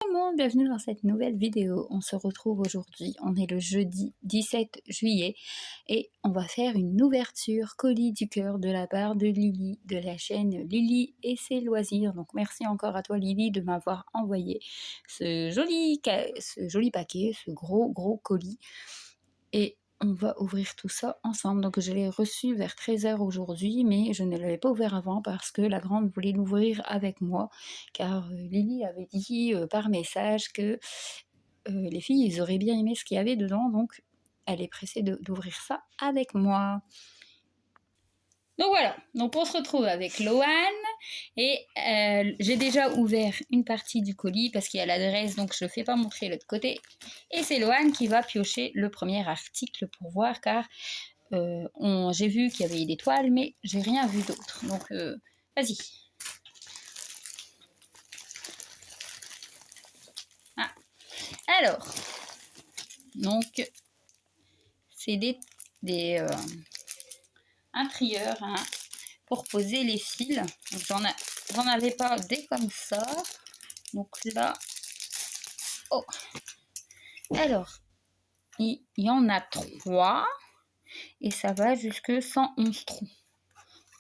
Tout le monde, bienvenue dans cette nouvelle vidéo. On se retrouve aujourd'hui, on est le jeudi 17 juillet et on va faire une ouverture colis du cœur de la part de Lily de la chaîne Lily et ses loisirs. Donc merci encore à toi Lily de m'avoir envoyé ce joli paquet, ce gros colis et on va ouvrir tout ça ensemble. Donc je l'ai reçu vers 13h aujourd'hui, mais je ne l'avais pas ouvert avant parce que la grande voulait l'ouvrir avec moi, car Lily avait dit par message que les filles, ils auraient bien aimé ce qu'il y avait dedans, donc elle est pressée d'ouvrir ça avec moi. Donc voilà, donc on se retrouve avec Loane et j'ai déjà ouvert une partie du colis parce qu'il y a l'adresse, donc je ne fais pas montrer l'autre côté. Et c'est Loane qui va piocher le premier article pour voir, car j'ai vu qu'il y avait des toiles, mais j'ai rien vu d'autre. Donc vas-y. Ah. Alors, donc c'est des un trieur hein, pour poser les fils. J'en avais pas des comme ça. Donc là, oh. Alors, il y en a 3 et ça va jusque 111 trous.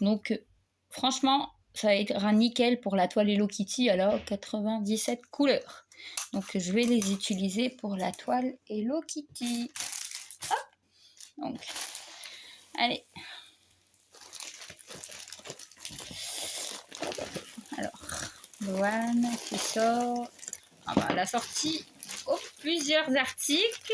Donc, franchement, ça va être nickel pour la toile Hello Kitty. Alors, 97 couleurs. Donc, je vais les utiliser pour la toile Hello Kitty. Hop. Donc, allez. Alors, Loane qui sort. Ah bah, elle a sorti plusieurs articles.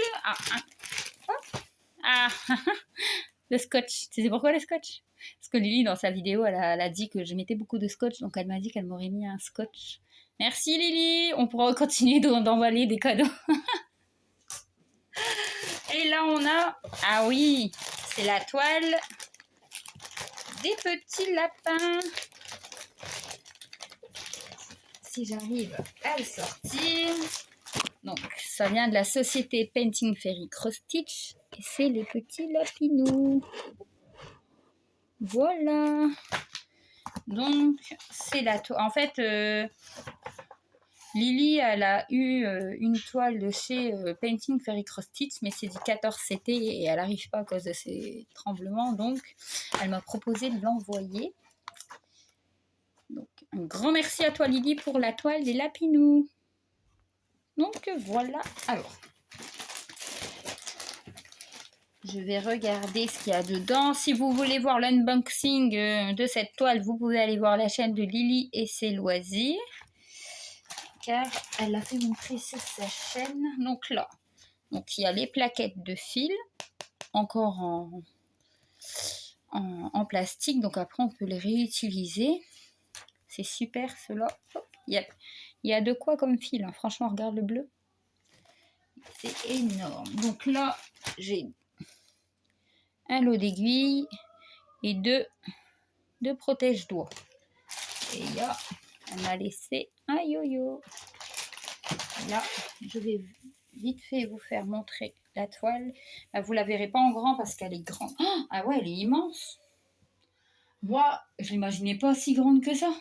Le scotch. Tu sais pourquoi le scotch? Parce que Lily, dans sa vidéo, elle a dit que je mettais beaucoup de scotch, donc elle m'a dit qu'elle m'aurait mis un scotch. Merci Lily, on pourra continuer d'envoyer des cadeaux. Et là, on a... Ah oui, c'est la toile des petits lapins. Si j'arrive à le sortir... Donc, ça vient de la société Painting Fairy Cross Stitch. Et c'est les petits lapinous. Voilà. Donc, c'est la toile. En fait, Lily, elle a eu une toile de chez Painting Fairy Cross Stitch, mais c'est du 14 CT et elle n'arrive pas à cause de ces tremblements. Donc, elle m'a proposé de l'envoyer. Donc, un grand merci à toi, Lily, pour la toile des lapinous. Donc, voilà. Alors, je vais regarder ce qu'il y a dedans. Si vous voulez voir l'unboxing de cette toile, vous pouvez aller voir la chaîne de Lily et ses loisirs. Car elle a fait montrer sur sa chaîne. Donc là, donc il y a les plaquettes de fil, encore en plastique. Donc après, on peut les réutiliser. C'est super, cela. Il y a de quoi comme fil. Hein. Franchement, regarde le bleu. C'est énorme. Donc là, j'ai un lot d'aiguilles et deux protège-doigts. Et elle m'a laissé un yo-yo. Là, je vais vite fait vous faire montrer la toile. Là, vous la verrez pas en grand parce qu'elle est grande. Oh, ah ouais, elle est immense. Moi, je l'imaginais pas si grande que ça.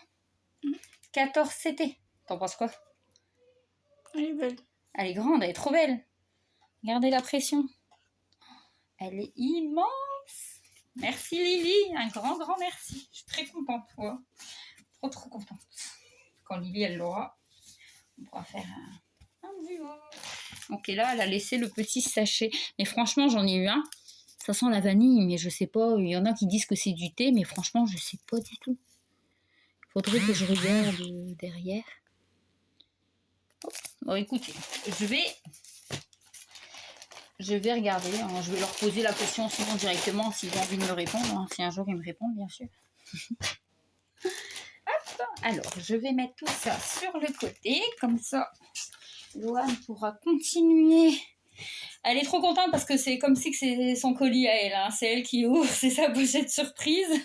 14 CT. T'en penses quoi? Elle est belle. Elle est grande, elle est trop belle. Regardez la pression. Elle est immense. Merci Lily, un grand merci. Je suis très contente. Ouais. Trop contente. Quand Lily, elle l'aura, on pourra faire un duo. Ok, là, elle a laissé le petit sachet. Mais franchement, j'en ai eu un. Ça sent la vanille, mais je sais pas. Il y en a qui disent que c'est du thé, mais franchement, je sais pas du tout. Il faudrait que je regarde derrière. Bon, écoutez, je vais regarder. Hein. Je vais leur poser la question sinon directement s'ils ont envie de me répondre. Hein. Si un jour ils me répondent, bien sûr. Hop, alors, je vais mettre tout ça sur le côté. Comme ça, Loane pourra continuer. Elle est trop contente parce que c'est comme si c'est son colis à elle. Hein. C'est elle qui ouvre, c'est sa pochette surprise.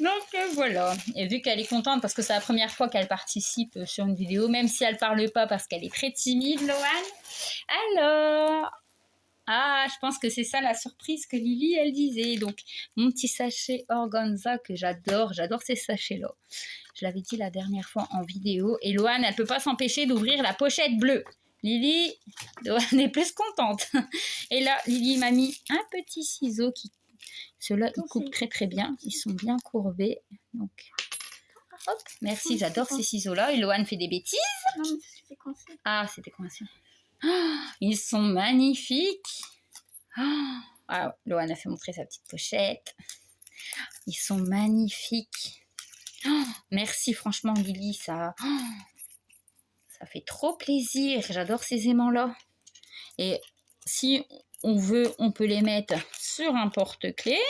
Donc voilà. Et vu qu'elle est contente parce que c'est la première fois qu'elle participe sur une vidéo, même si elle parle pas parce qu'elle est très timide, Loane. Alors, Ah, je pense que c'est ça la surprise que Lily, elle disait. Donc, mon petit sachet organza que j'adore ces sachets-là. Je l'avais dit la dernière fois en vidéo. Et Loane, elle ne peut pas s'empêcher d'ouvrir la pochette bleue. Lily, Loane est plus contente. Et là, Lily m'a mis un petit ciseau qui... Ceux-là, ils coupent très très bien. Ils sont bien courbés. Donc, hop, merci, j'adore ces ciseaux-là. Et Loane fait des bêtises. Non, mais c'était coincé. Ah, c'était coincé. Oh, ils sont magnifiques. Oh, ah, Loane a fait montrer sa petite pochette. Ils sont magnifiques. Oh, merci franchement Lily, ça fait trop plaisir. J'adore ces aimants-là. Et si on veut, on peut les mettre sur un porte-clés.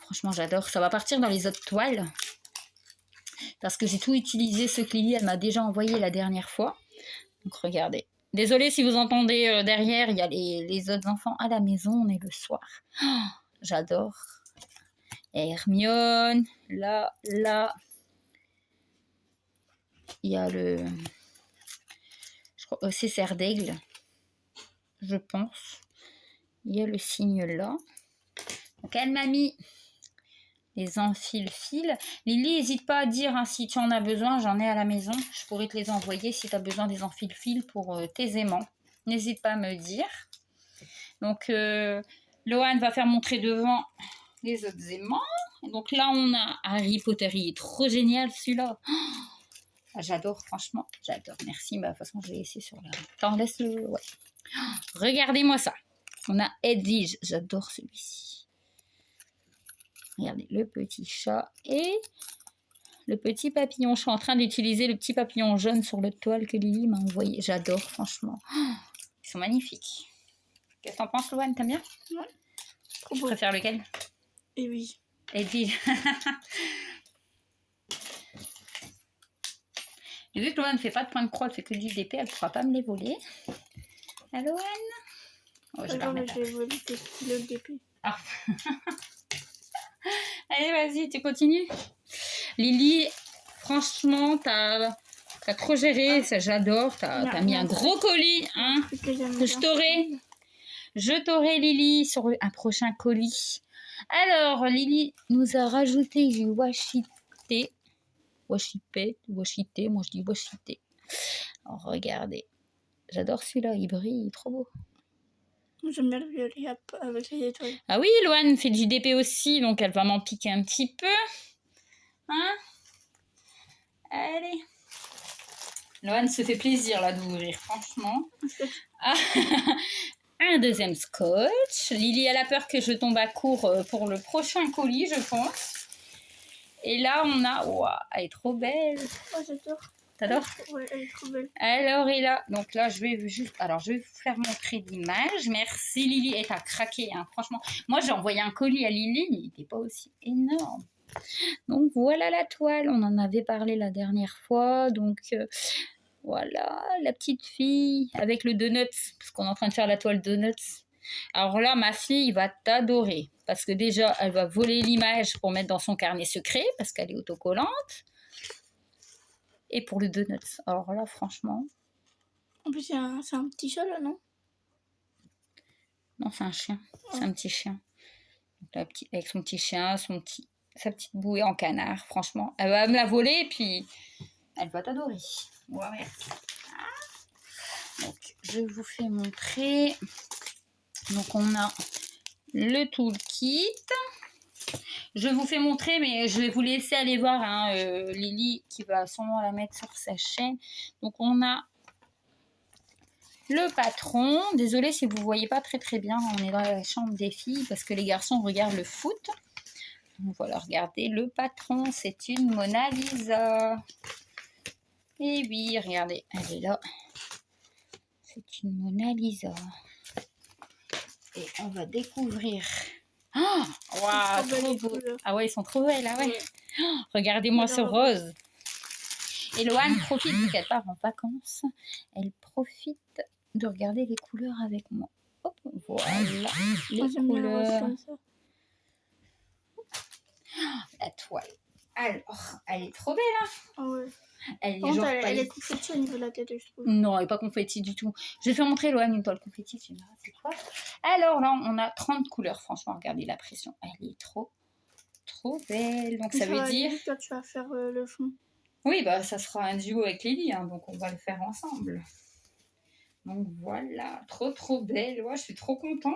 Franchement, j'adore. Ça va partir dans les autres toiles. Parce que j'ai tout utilisé ce que Lily, elle m'a déjà envoyé la dernière fois. Donc, regardez. Désolée si vous entendez derrière, il y a les autres enfants à la maison. On est le soir. Oh, j'adore. Hermione. Là. Il y a le... Je crois, c'est cerf d'aigle. Je pense. Il y a le signe là. Donc, elle m'a mis les enfile-fil. Lily, n'hésite pas à dire hein, si tu en as besoin. J'en ai à la maison. Je pourrais te les envoyer si tu as besoin des enfile-fil pour tes aimants. N'hésite pas à me dire. Donc, Loane va faire montrer devant les autres aimants. Et donc là, on a Harry Potter. Il est trop génial celui-là. Oh, j'adore, franchement. J'adore. Merci. Bah, de toute façon, je vais laisser sur la... Attends, laisse-le. Ouais. Oh, regardez-moi ça. On a Edwige. J'adore celui-ci. Regardez, le petit chat et le petit papillon. Je suis en train d'utiliser le petit papillon jaune sur le toile que Lily m'a envoyé. J'adore, franchement. Oh, ils sont magnifiques. Qu'est-ce que t'en penses, Loane? T'aimes bien? Ouais. Tu préfères lequel? Edwige. Edwige. Et vu que Loane ne fait pas de point de croix, elle fait que du DP, elle ne pourra pas me les voler. Ah, Loane? Oh, je vais voler tes stylos de DP. Ah. Allez, vas-y, tu continues. Lily, franchement, t'as trop géré, ça j'adore. T'as mis un gros colis, hein, que je t'aurai, Lily, sur un prochain colis. Alors, Lily nous a rajouté du washité. Washité, moi je dis washité. Alors, regardez, j'adore celui-là, il brille, il est trop beau. J'aime bien le violet avec les étoiles. Ah oui, Loane fait du DP aussi, donc elle va m'en piquer un petit peu. Hein? Allez. Loane se fait plaisir là d'ouvrir, franchement. Ah, un deuxième scotch. Lily, elle a peur que je tombe à court pour le prochain colis, je pense. Et là, on a... Waouh, elle est trop belle. Oh, j'adore. T'adores? Ouais, elle est trop belle. Alors, et là, donc là, je vais juste... Alors, je vais vous faire montrer l'image. Merci, Lily. Elle t'a craqué, hein, franchement. Moi, j'ai envoyé un colis à Lily, mais il n'était pas aussi énorme. Donc, voilà la toile. On en avait parlé la dernière fois. Donc, voilà, la petite fille avec le donuts. Parce qu'on est en train de faire la toile donuts. Alors là, ma fille va t'adorer. Parce que déjà, elle va voler l'image pour mettre dans son carnet secret. Parce qu'elle est autocollante. Et pour le donuts. Alors là, franchement... En plus, c'est un petit chat, là, non? Non, c'est un chien. C'est un petit chien. Donc, avec son petit chien, sa petite bouée en canard. Franchement, elle va me la voler et puis elle va t'adorer. Ouais. Donc, je vous fais montrer. Donc, on a le toolkit. Je vous fais montrer, mais je vais vous laisser aller voir hein, Lily qui va sûrement la mettre sur sa chaîne. Donc, on a le patron. Désolée si vous ne voyez pas très très bien. On est dans la chambre des filles parce que les garçons regardent le foot. Donc, voilà, regardez, le patron, c'est une Mona Lisa. Et oui, regardez, elle est là. C'est une Mona Lisa. Et on va découvrir... Oh, wow, trop beau. Ah ouais, ils sont trop belles, ah ouais. Oh, regardez-moi ce rose. Et Loane profite, vu qu'elle part en vacances, elle profite de regarder les couleurs avec moi. Hop, voilà, les couleurs. La toile. Alors, elle est trop belle, hein. Ah ouais. Elle est Par contre, genre elle est paillette. confetti au niveau de la tête, je trouve. Non, elle n'est pas confetti du tout. Je vais te faire montrer, Loane, une toile confetti, tu verras c'est quoi. Alors là, on a 30 couleurs, franchement, regardez la pression. Elle est trop belle. Donc Mais ça veut va, dire... Lily, toi, tu vas faire le fond. Oui, bah ça sera un duo avec Lily, hein, donc on va le faire ensemble. Donc voilà, trop belle. Ouais, je suis trop contente.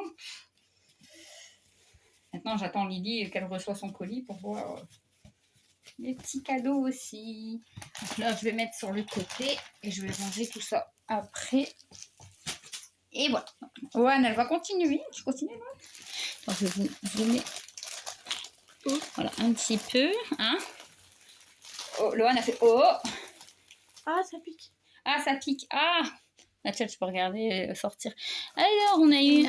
Maintenant, j'attends Lily qu'elle reçoive son colis pour voir les petits cadeaux aussi. Donc là, je vais mettre sur le côté et je vais ranger tout ça après. Et voilà. Loane, elle va continuer. Tu continues, Loane? Attends, je vais vous zoomer. Voilà, un petit peu. Hein. Oh, Loane a fait oh. Ah, ça pique. Ah, ça pique. Ah. Là, tiens, tu peux regarder sortir. Alors, on a eu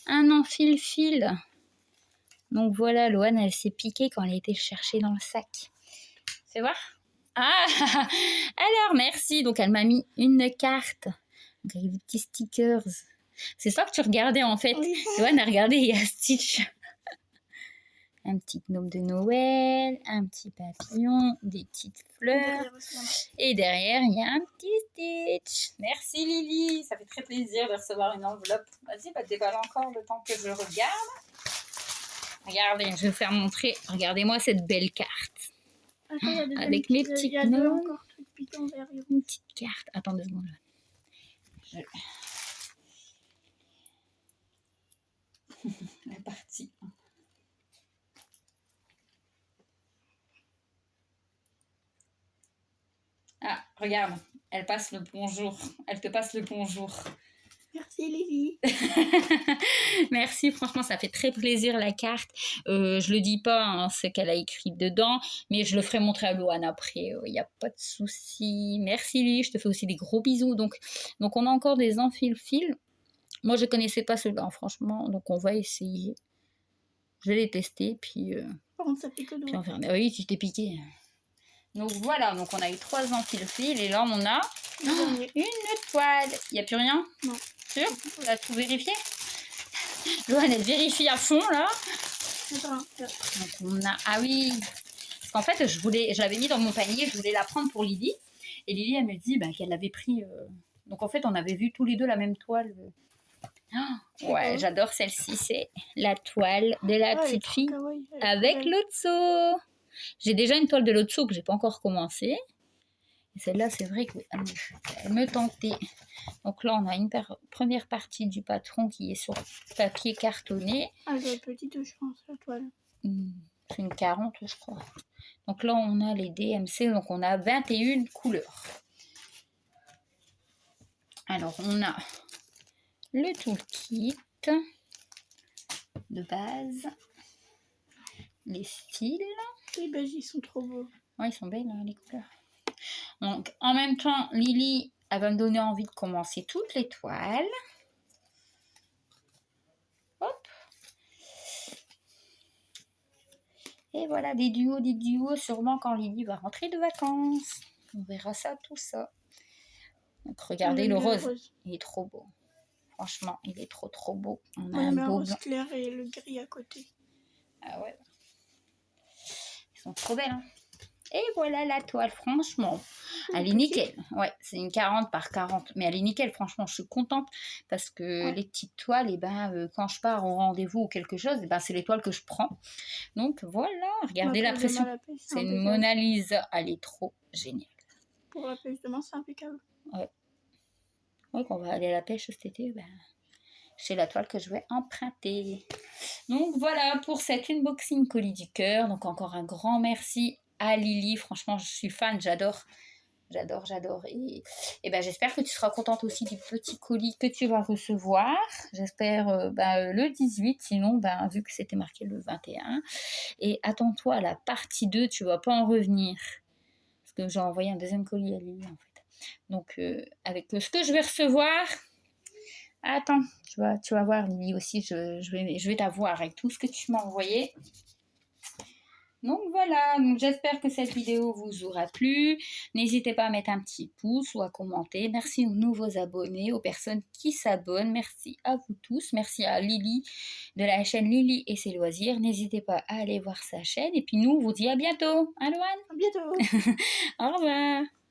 un enfile-fil. Donc voilà, Loane, elle s'est piquée quand elle a été le chercher dans le sac. Fais voir. Ah. Alors, merci. Donc, elle m'a mis une carte. Donc, avec des petits stickers. C'est ça que tu regardais, en fait. Oui. Loane a regardé, il y a Stitch. Un petit gnome de Noël, un petit papillon, des petites fleurs. Et derrière, il y a un petit Stitch. Merci Lily, ça fait très plaisir de recevoir une enveloppe. Vas-y, bah, déballe encore le temps que je regarde. Regardez, je vais vous faire montrer. Regardez-moi cette belle carte. Attends, il y a des avec mes petits gnomes. encore trucs piquants vert. Une petite carte. Attends 2 secondes. La partie 1. Ah, regarde, elle passe le bonjour. Elle te passe le bonjour. Merci Lily. Merci, franchement, ça fait très plaisir la carte. Je le dis pas, hein, ce qu'elle a écrit dedans, mais je le ferai montrer à Loane après. Il n'y a pas de souci. Merci Lily, je te fais aussi des gros bisous. Donc on a encore des enfile-fil. Moi, je connaissais pas ceux-là, franchement, donc on va essayer. Je vais les tester, puis... Par contre, ça pique d'eau. Puis on verra. Oui, tu t'es piqué. Donc voilà, donc on a eu 3 enfile-fil et là on a une toile. Il n'y a plus rien? Non. Sûr? Tu as tout vérifié? Loane, elle vérifie à fond là. Attends. Donc on a... Ah oui. Parce qu'en fait, je l'avais mis dans mon panier, je voulais la prendre pour Lily. Et Lily, elle me dit qu'elle l'avait pris. Donc en fait, on avait vu tous les deux la même toile. Ouais, j'adore celle-ci. C'est la toile de la petite fille avec Lotso. J'ai déjà une toile de Lotso que j'ai pas encore commencé. Et celle-là, c'est vrai qu'elle me tentait. Donc là, on a une première partie du patron qui est sur papier cartonné. Ah, elle doit être petite, je pense, la toile. C'est une 40, je crois. Donc là, on a les DMC. Donc on a 21 couleurs. Alors, on a le toolkit de base. Les styles. Oui, ben, ils sont trop beaux. Ouais, ils sont belles, hein, les couleurs. Donc, en même temps, Lily, elle va me donner envie de commencer toutes les toiles. Hop. Et voilà, des duos, sûrement quand Lily va rentrer de vacances. On verra ça, tout ça. Donc, regardez le rose. Il est trop beau. Franchement, il est trop beau. On a un beau rose clair et le gris à côté. Ah ouais. Ils sont trop belles, hein. Et voilà la toile, franchement, elle est nickel. Ouais, c'est une 40 par 40, mais elle est nickel, franchement, je suis contente parce que les petites toiles, quand je pars au rendez-vous ou quelque chose, c'est les toiles que je prends. Donc voilà, regardez la pression. C'est une Mona Lisa, elle est trop géniale. Pour la pêche demain, c'est impeccable. Ouais. Ouais, quand on va aller à la pêche cet été, c'est la toile que je vais emprunter. Donc voilà pour cet unboxing colis du cœur. Donc encore un grand merci à Lily, franchement je suis fan, j'adore et j'espère que tu seras contente aussi du petit colis que tu vas recevoir. J'espère le 18, sinon vu que c'était marqué le 21. Et attends-toi à la partie 2, tu vas pas en revenir parce que j'ai envoyé un deuxième colis à Lily en fait. Donc avec ce que je vais recevoir, attends, tu vas voir Lily aussi, je vais t'avoir avec tout ce que tu m'as envoyé. Donc voilà, donc j'espère que cette vidéo vous aura plu. N'hésitez pas à mettre un petit pouce ou à commenter. Merci aux nouveaux abonnés, aux personnes qui s'abonnent. Merci à vous tous. Merci à Lily de la chaîne Lily et ses loisirs. N'hésitez pas à aller voir sa chaîne. Et puis nous, on vous dit à bientôt. Hein, Loane? À bientôt. Au revoir.